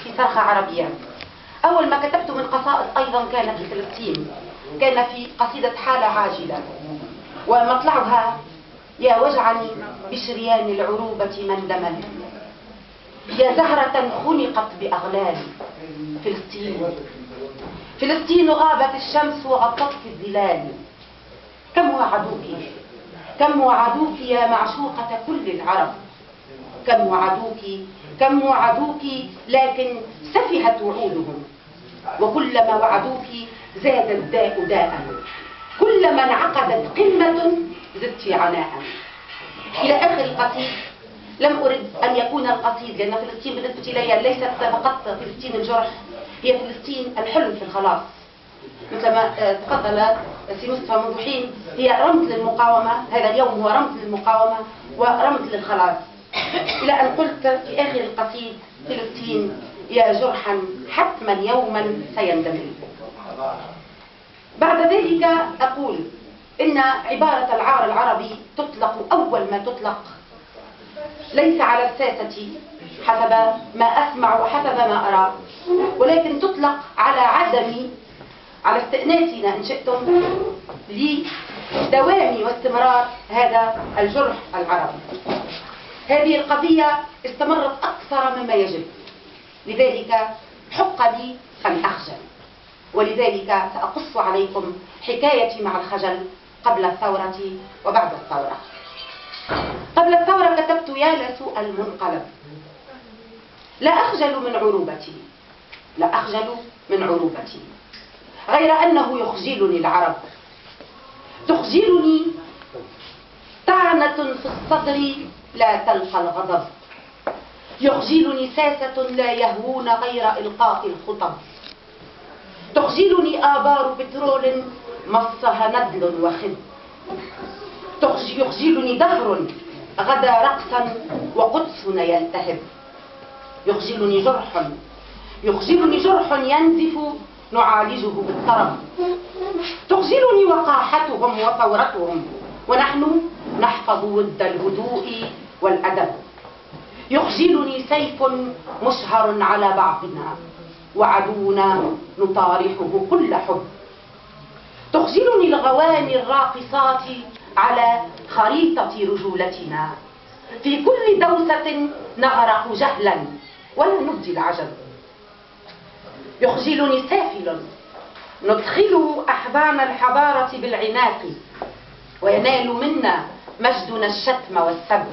في صرخة عربية. أول ما كتبت من قصائد أيضا كانت في فلسطين، كان في قصيدة حالة عاجلة ومطلعها: يا وجعني بشريان العروبة من دمل، يا زهرة خنقت بأغلال. فلسطين فلسطين غابت الشمس وغطت في الظلال، كم وعدوك كم وعدوك يا معشوقة كل العرب، كم وعدوك كم وعدوك لكن سفهت وعودهم، وكلما وعدوك زاد الداء داء، كلما انعقدت قمة زدت عناء. إلى آخر القصيد. لم أرد أن يكون القصيد، لأن فلسطين بالنسبة إلي ليست فقط فلسطين الجرح، هي فلسطين الحلم في الخلاص، مثلما تفضل سي مصطفى منذ حين. هي رمز للمقاومة، هذا اليوم هو رمز للمقاومة ورمز للخلاص، إلى أن قلت في آخر القصيد: فلسطين يا جرحا حتما يوما سيندمل. بعد ذلك أقول إن عبارة العار العربي تطلق أول ما تطلق ليس على الساسة حسب ما أسمع وحسب ما أرى، ولكن تطلق على استئناسنا إن شئتم لدوام واستمرار هذا الجرح العربي. هذه القضية استمرت أكثر مما يجب، لذلك حق لي أن أخجل، ولذلك سأقص عليكم حكايتي مع الخجل قبل الثورة وبعد الثورة. قبل الثورة كتبت: يا لسوء المنقلب، لا أخجل من عروبتي، لا أخجل من عروبتي، غير أنه يخجلني العرب، تخجلني طعنة في الصدر لا تلقى الغضب، يخجلني ساسة لا يهوون غير إلقاء الخطب، تخجلني آبار بترول مصها ندل وخب، يخجلني دهر غدا رقصا وقدسنا يلتهب، يخجلني جرح ينزف نعالجه بالطرب، تخجلني وقاحتهم وثورتهم ونحن نحفظ ود الهدوء والأدب، يخجلني سيف مشهر على بعضنا وعدونا نطارحه كل حب، تخجلني الغواني الراقصات على خريطة رجولتنا، في كل دوسة نغرق جهلا ولا نبدي العجب، يخجلني سافل ندخله أحضان الحضارة بالعناق وينال منا مجدنا الشتم والسب،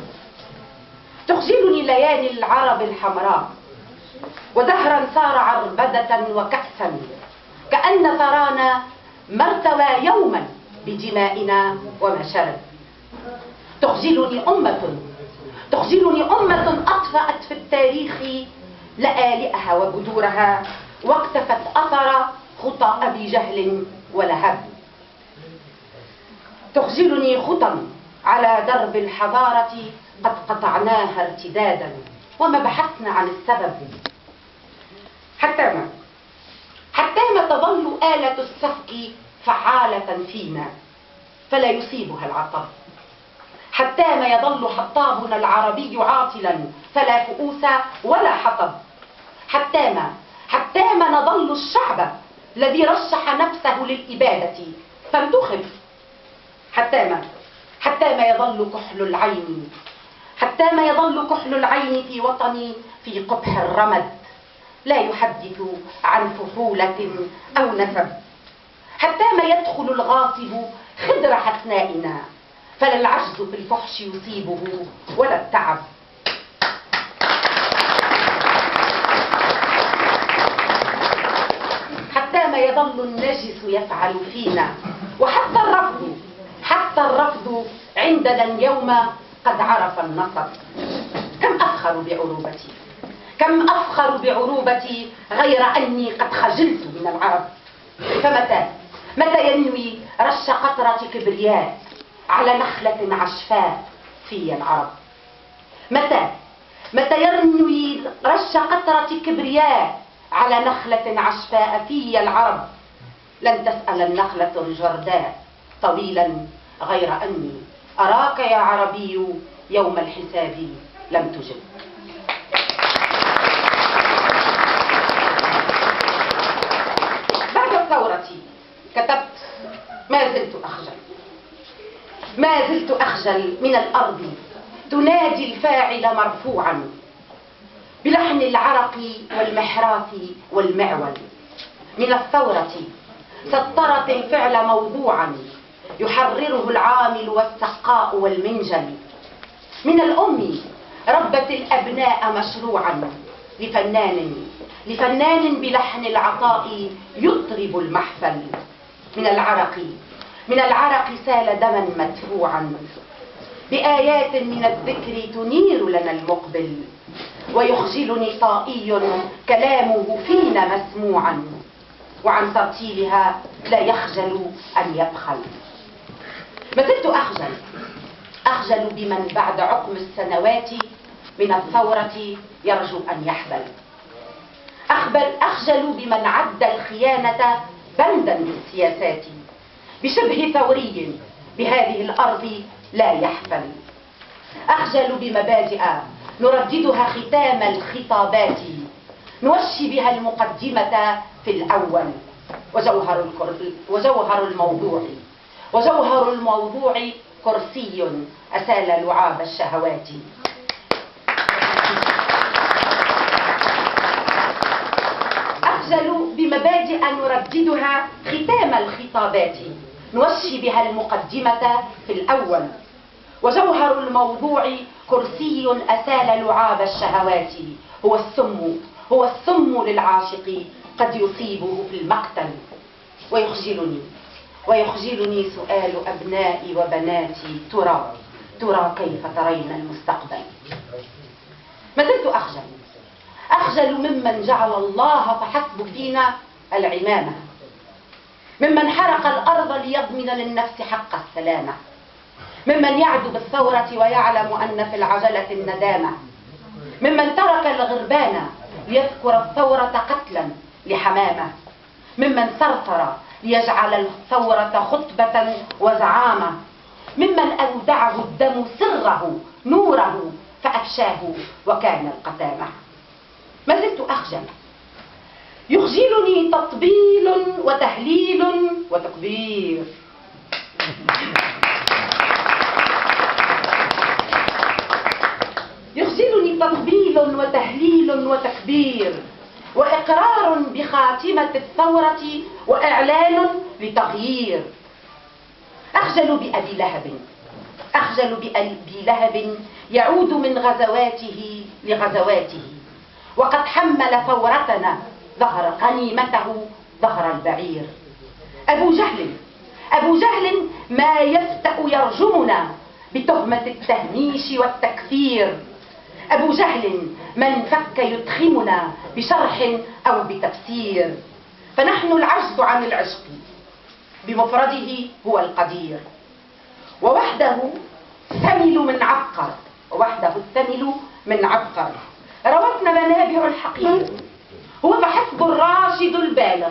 تخجلني ليالي العرب الحمراء ودهرا صار عربدة وكأسا، كأن ثرانا ما ارتوى يوما بدمائنا وما شرب، تخجلني أمة أطفأت في التاريخ لآلئها وجذورها واقتفت أثر خطى أبي جهل ولهب، تخجلني خطى على درب الحضارة قد قطعناها ارتدادا وما بحثنا عن السبب، حتى ما تظل آلة السفك فعالة فينا فلا يصيبها العطب، حتى ما يظل حطابنا العربي عاطلا فلا كؤوس ولا حطب، حتى ما نظل الشعب الذي رشح نفسه للإبادة فانتخب، حتى ما يظل كحل العين في وطني في قبح الرمد لا يحدث عن فحولة أو نسب، حتى ما يدخل الغاصب خدر حسنائنا فلا العجز في الفحش يصيبه ولا التعب، حتى ما يظل النجس يفعل فينا، وحتى الرفض عندنا اليوم قد عرف النصب. كم أفخر بعروبتي غير أني قد خجلت من العرب. متى ينوي رش قطرة كبرياء على نخلة عشفاء في العرب؟ متى ينوي رش قطرة كبرياء على نخلة عشفاء في العرب؟ لن تسأل النخلة الجرداء طويلا غير أني أراك يا عربي يوم الحساب لم تجب. ما زلت أخجل من الأرض تنادي الفاعل مرفوعا بلحن العرق والمحراث والمعول. من الثورة سطرت الفعل موضوعا يحرره العامل والسقاء والمنجل. من الأم ربت الأبناء مشروعا لفنان بلحن العطاء يطرب المحفل. من العرق سال دما مدفوعا بآيات من الذكر تنير لنا المقبل، ويخجلني طائي كلامه فينا مسموعا، وعن ترتيلها لا يخجل أن يبخل. ما زلت أخجل بمن بعد عقم السنوات من الثورة يرجو أن يحبل. أخجل بمن عد الخيانة بندا للسياسات بشبه ثوري بهذه الأرض لا يحفل. أخجل بمبادئ نرددها ختام الخطابات نوشي بها المقدمة في الأول، وجوهر الموضوع كرسي أسال لعاب الشهوات. أخجل بمبادئ نرددها ختام الخطابات نوشي بها المقدمة في الأول، وجوهر الموضوع كرسي أسال لعاب الشهوات. هو السم للعاشق قد يصيبه في المقتل. ويخجلني سؤال أبنائي وبناتي ترى كيف ترين المستقبل. ما زلت أخجل ممن جعل الله فحسب فينا العمامة، ممن حرق الأرض ليضمن للنفس حق السلامة، ممن يعدو بالثورة ويعلم أن في العجلة الندامة، ممن ترك الغربان ليذكر الثورة قتلا لحمامة، ممن ثرثر ليجعل الثورة خطبة وزعامة، ممن أودعه الدم سره نوره فأفشاه وكان القتامة. ما زلت أخجل. يخجلني تطبيل وتهليل وتكبير. يخجلني تطبيل وتهليل وتكبير، وإقرار بخاتمة الثورة وإعلان لتغيير. أخجل بأبي لهب يعود من غزواته لغزواته، وقد حمل ثورتنا غنيمته ظهر البعير. أبو جهل ما يفتأ يرجمنا بتهمة التهميش والتكفير. أبو جهل من فك يدخمنا بشرح أو بتفسير. فنحن العجز عن العشق بمفرده هو القدير، ووحده الثمل من عبقر. روتنا منابع الحقير، هو فحسب الراشد البالغ،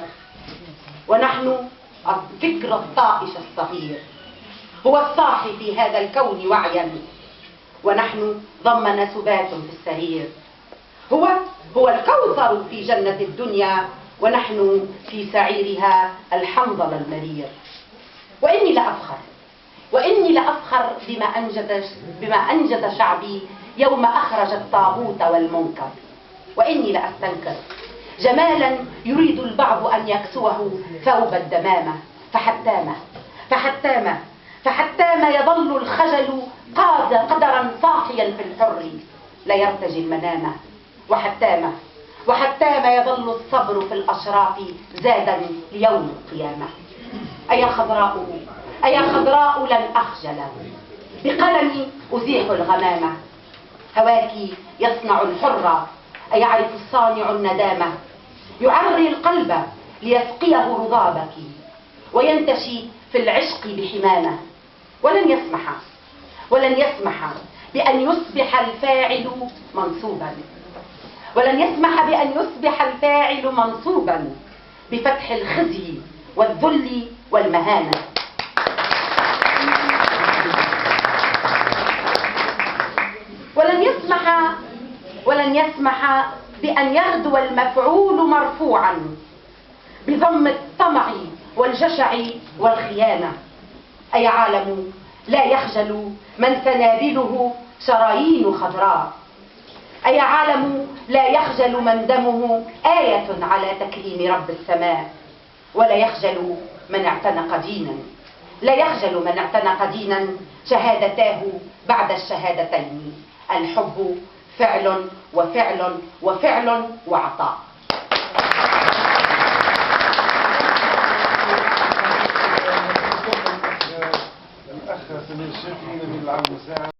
ونحن الفكر الطائش الصغير. هو الصاحي في هذا الكون وعيا، ونحن ضمن سبات في السرير. هو الكوثر في جنة الدنيا، ونحن في سعيرها الحنظل المرير. وإني لأفخر بما أنجز شعبي يوم أخرج الطاغوت والمنكر. وإني لأستنكر جمالا يريد البعض أن يكسوه ثوب الدمامة. فحتام يظل الخجل قدرا صاحيا في الحر لا يرتجي المنامة. وحتام يظل الصبر في الأشراق زادا ليوم القيامة. أيا خضراء لن أخجل، بقلمي أزيح الغمامة. هواك يصنع الحر، أيعرف الصانع الندامة. يعري القلب ليسقيه رضابك، وينتشي في العشق بحمامة. ولن يسمح بأن يصبح الفاعل منصوبا بفتح الخزي والذل والمهانة. ولن يسمح بأن يغدو المفعول مرفوعا بضم الطمع والجشع والخيانة. أي عالم لا يخجل من سنابله شرايين خضراء. أي عالم لا يخجل من دمه آية على تكريم رب السماء. ولا يخجل من اعتنق دينا، لا يخجل من اعتنق دينا شهادتاه بعد الشهادتين: الحب فعل وفعل وفعل وعطاء. الأخ سمير الشافعي نبيل العام مساعد.